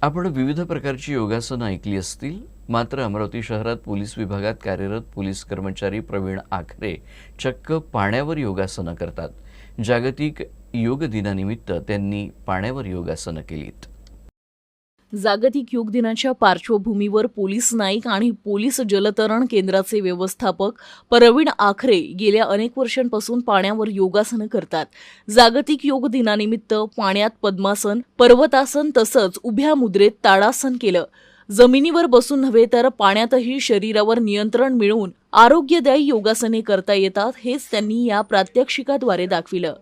आपण विविध प्रकारची योगासनं ऐकली असतील, मात्र अमरावती शहरात पोलीस विभागात कार्यरत पोलीस कर्मचारी प्रवीण आखरे चक्क पाण्यावर योगासनं करतात. जागतिक योग दिनानिमित्त त्यांनी पाण्यावर योगासनं केलीत. जागतिक योग दिनाच्या पार्श्वभूमीवर पोलीस नाईक आणि पोलीस जलतरण केंद्राचे व्यवस्थापक प्रवीण आखरे गेल्या अनेक वर्षांपासून पाण्यावर योगासनं करतात. जागतिक योग दिनानिमित्त पाण्यात पद्मासन, पर्वतासन तसंच उभ्या मुद्रेत ताडासन केलं. जमिनीवर बसून नव्हे तर पाण्यातही शरीरावर नियंत्रण मिळवून आरोग्यदायी योगासने करता येतात, हेच त्यांनी या प्रात्यक्षिकाद्वारे दाखविलं.